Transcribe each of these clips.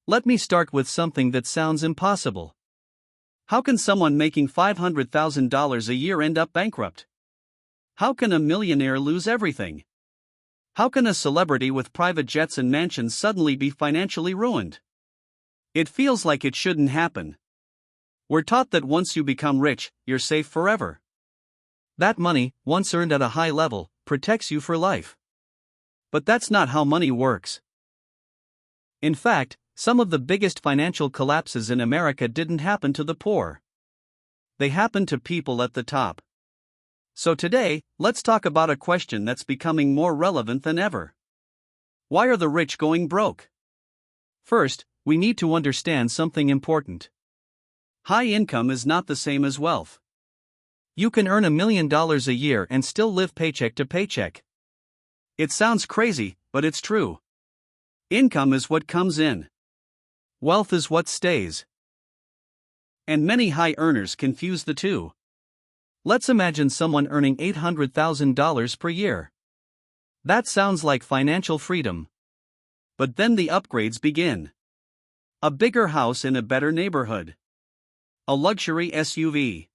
Let me start with something that sounds impossible. How can someone making $500,000 a year end up bankrupt? How can a millionaire lose everything? How can a celebrity with private jets and mansions suddenly be financially ruined? It feels like it shouldn't happen. We're taught that once you become rich, you're safe forever. That money, once earned at a high level, protects you for life. But that's not how money works. In fact, some of the biggest financial collapses in America didn't happen to the poor. They happened to people at the top. So today, let's talk about a question that's becoming more relevant than ever. Why are the rich going broke? First, we need to understand something important. High income is not the same as wealth. You can earn $1 million a year and still live paycheck to paycheck. It sounds crazy, but it's true. Income is what comes in. Wealth is what stays. And many high earners confuse the two. Let's imagine someone earning $800,000 per year. That sounds like financial freedom. But then the upgrades begin. A bigger house in a better neighborhood. A luxury SUV.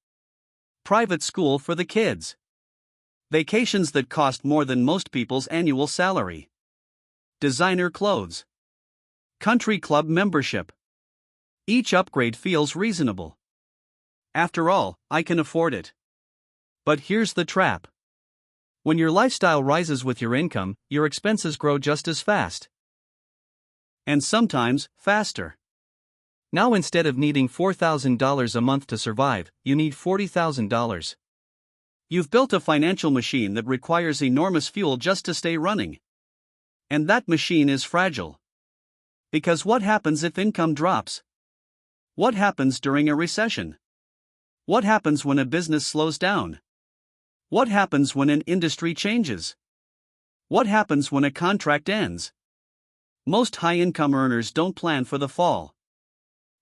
Private school for the kids. Vacations that cost more than most people's annual salary. Designer clothes. Country club membership. Each upgrade feels reasonable. After all, I can afford it. But here's the trap. When your lifestyle rises with your income, your expenses grow just as fast. And sometimes, faster. Now instead of needing $4,000 a month to survive, you need $40,000. You've built a financial machine that requires enormous fuel just to stay running. And that machine is fragile. Because what happens if income drops? What happens during a recession? What happens when a business slows down? What happens when an industry changes? What happens when a contract ends? Most high-income earners don't plan for the fall.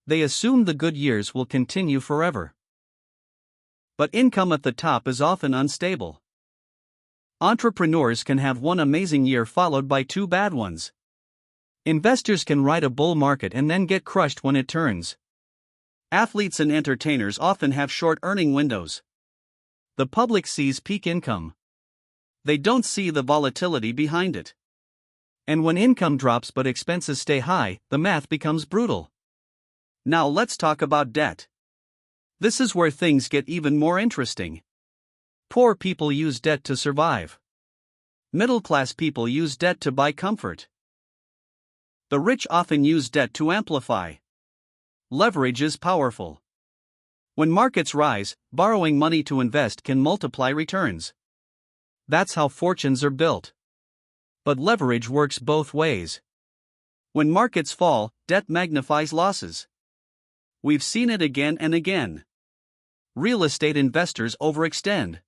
They assume the good years will continue forever. But income at the top is often unstable. Entrepreneurs can have one amazing year followed by two bad ones. Investors can ride a bull market and then get crushed when it turns. Athletes and entertainers often have short earning windows. The public sees peak income. They don't see the volatility behind it. And when income drops but expenses stay high, the math becomes brutal. Now let's talk about debt. This is where things get even more interesting. Poor people use debt to survive. Middle-class people use debt to buy comfort. The rich often use debt to amplify. Leverage is powerful. When markets rise, borrowing money to invest can multiply returns. That's how fortunes are built. But leverage works both ways. When markets fall, debt magnifies losses. We've seen it again and again. Real estate investors overextend.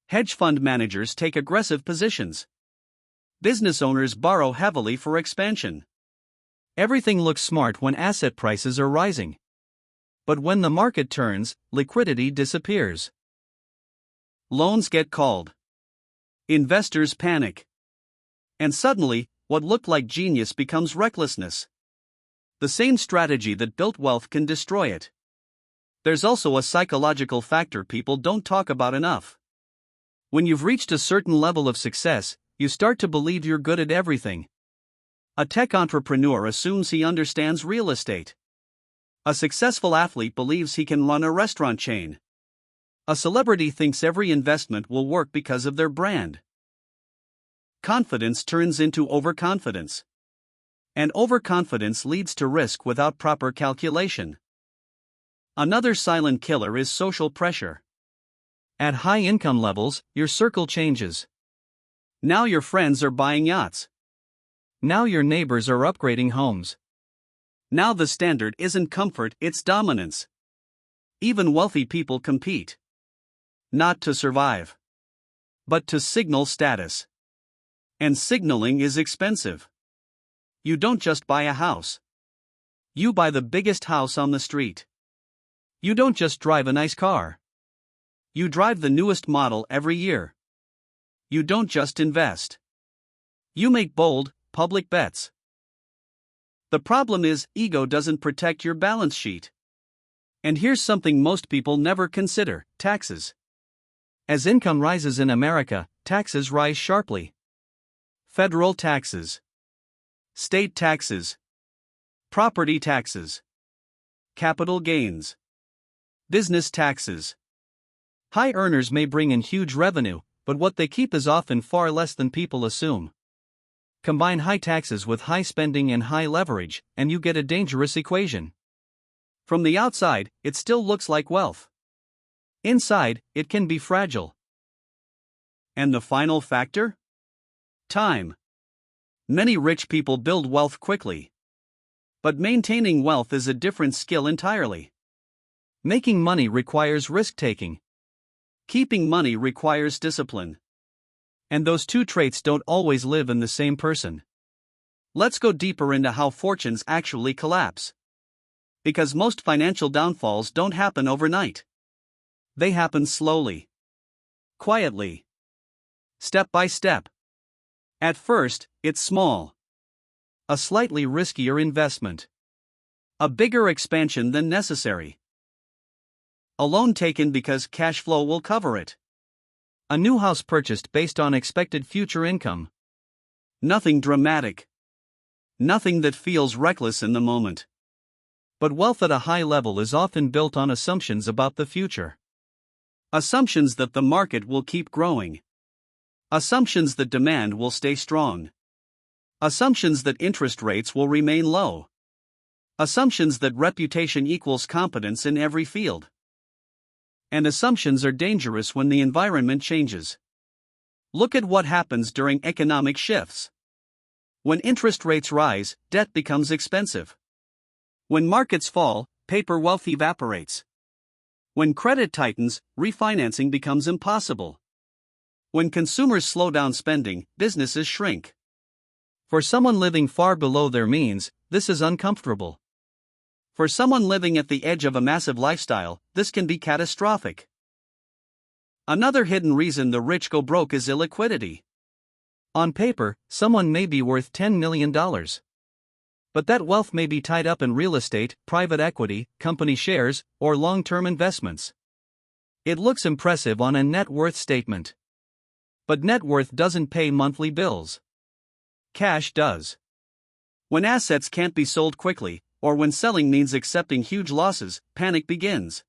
Hedge fund managers take aggressive positions. Business owners borrow heavily for expansion. Everything looks smart when asset prices are rising. But when the market turns, liquidity disappears. Loans get called. Investors panic. And suddenly, what looked like genius becomes recklessness. The same strategy that built wealth can destroy it. There's also a psychological factor people don't talk about enough. When you've reached a certain level of success, you start to believe you're good at everything. A tech entrepreneur assumes he understands real estate. A successful athlete believes he can run a restaurant chain. A celebrity thinks every investment will work because of their brand. Confidence turns into overconfidence. And overconfidence leads to risk without proper calculation. Another silent killer is social pressure. At high income levels, your circle changes. Now your friends are buying yachts. Now your neighbors are upgrading homes. Now the standard isn't comfort, it's dominance. Even wealthy people compete. Not to survive, but to signal status. And signaling is expensive. You don't just buy a house. You buy the biggest house on the street. You don't just drive a nice car. You drive the newest model every year. You don't just invest. You make bold, public bets. The problem is, ego doesn't protect your balance sheet. And here's something most people never consider: taxes. As income rises in America, taxes rise sharply. Federal taxes, state taxes, property taxes, capital gains, business taxes. High earners may bring in huge revenue, but what they keep is often far less than people assume. Combine high taxes with high spending and high leverage, and you get a dangerous equation. From the outside, it still looks like wealth. Inside, it can be fragile. And the final factor? Time. Many rich people build wealth quickly. But maintaining wealth is a different skill entirely. Making money requires risk-taking. Keeping money requires discipline. And those two traits don't always live in the same person. Let's go deeper into how fortunes actually collapse. Because most financial downfalls don't happen overnight. They happen slowly, quietly, step by step. At first, it's small. A slightly riskier investment. A bigger expansion than necessary. A loan taken because cash flow will cover it. A new house purchased based on expected future income. Nothing dramatic. Nothing that feels reckless in the moment. But wealth at a high level is often built on assumptions about the future. Assumptions that the market will keep growing. Assumptions that demand will stay strong. Assumptions that interest rates will remain low. Assumptions that reputation equals competence in every field. And assumptions are dangerous when the environment changes. Look at what happens during economic shifts. When interest rates rise, debt becomes expensive. When markets fall, paper wealth evaporates. When credit tightens, refinancing becomes impossible. When consumers slow down spending, businesses shrink. For someone living far below their means, this is uncomfortable. For someone living at the edge of a massive lifestyle, this can be catastrophic. Another hidden reason the rich go broke is illiquidity. On paper, someone may be worth $10 million. But that wealth may be tied up in real estate, private equity, company shares, or long-term investments. It looks impressive on a net worth statement. But net worth doesn't pay monthly bills. Cash does. When assets can't be sold quickly, or when selling means accepting huge losses, panic begins.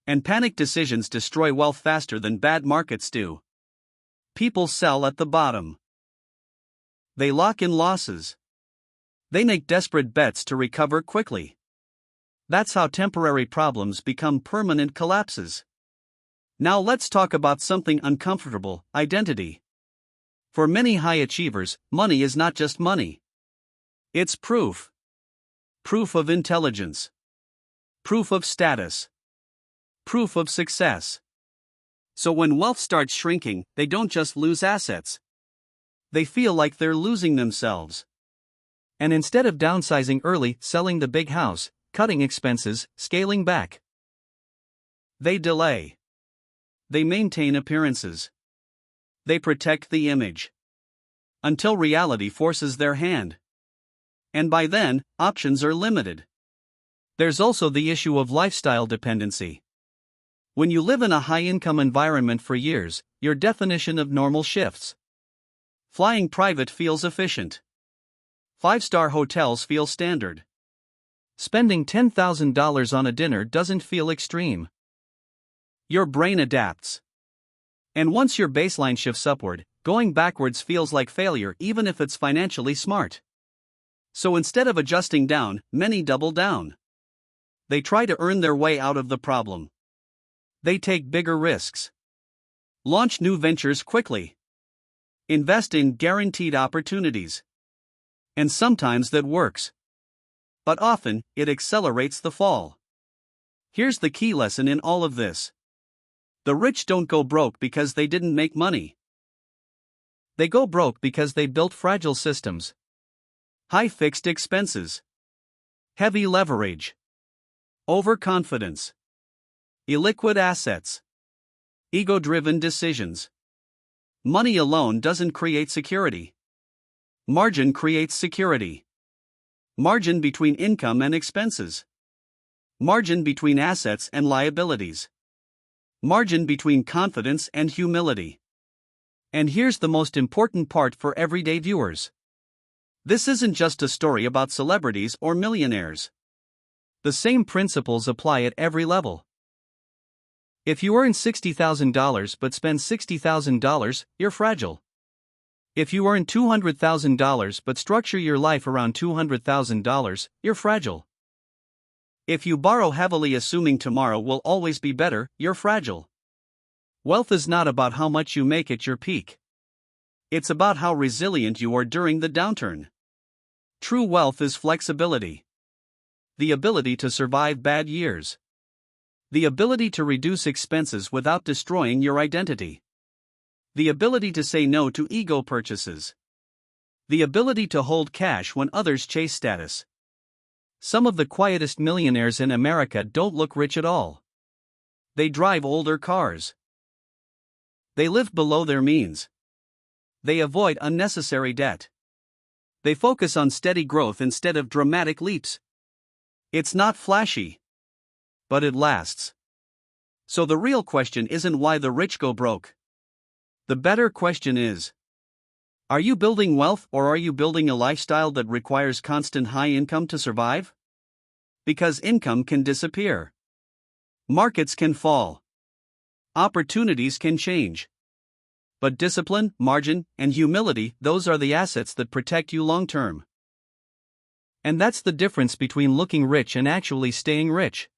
And panic decisions destroy wealth faster than bad markets do. People sell at the bottom. They lock in losses. They make desperate bets to recover quickly. That's how temporary problems become permanent collapses. Now let's talk about something uncomfortable: identity. For many high achievers, money is not just money. It's proof. Proof of intelligence. Proof of status. Proof of success. So when wealth starts shrinking, they don't just lose assets. They feel like they're losing themselves. And instead of downsizing early, selling the big house, cutting expenses, scaling back, they delay. They maintain appearances. They protect the image. Until reality forces their hand. And by then, options are limited. There's also the issue of lifestyle dependency. When you live in a high-income environment for years, your definition of normal shifts. Flying private feels efficient. 5-star hotels feel standard. Spending $10,000 on a dinner doesn't feel extreme. Your brain adapts. And once your baseline shifts upward, going backwards feels like failure even if it's financially smart. So instead of adjusting down, many double down. They try to earn their way out of the problem. They take bigger risks. Launch new ventures quickly. Invest in guaranteed opportunities. And sometimes that works. But often, it accelerates the fall. Here's the key lesson in all of this. The rich don't go broke because they didn't make money. They go broke because they built fragile systems. High fixed expenses. Heavy leverage. Overconfidence. Illiquid assets. Ego-driven decisions. Money alone doesn't create security. Margin creates security. Margin between income and expenses. Margin between assets and liabilities. Margin between confidence and humility. And here's the most important part for everyday viewers. This isn't just a story about celebrities or millionaires. The same principles apply at every level. If you earn $60,000 but spend $60,000, you're fragile. If you earn $200,000 but structure your life around $200,000, you're fragile. If you borrow heavily assuming tomorrow will always be better, you're fragile. Wealth is not about how much you make at your peak. It's about how resilient you are during the downturn. True wealth is flexibility. The ability to survive bad years. The ability to reduce expenses without destroying your identity. The ability to say no to ego purchases. The ability to hold cash when others chase status. Some of the quietest millionaires in America don't look rich at all. They drive older cars. They live below their means. They avoid unnecessary debt. They focus on steady growth instead of dramatic leaps. It's not flashy, but it lasts. So the real question isn't why the rich go broke. The better question is, are you building wealth or are you building a lifestyle that requires constant high income to survive? Because income can disappear. Markets can fall. Opportunities can change. But discipline, margin, and humility, those are the assets that protect you long term. And that's the difference between looking rich and actually staying rich.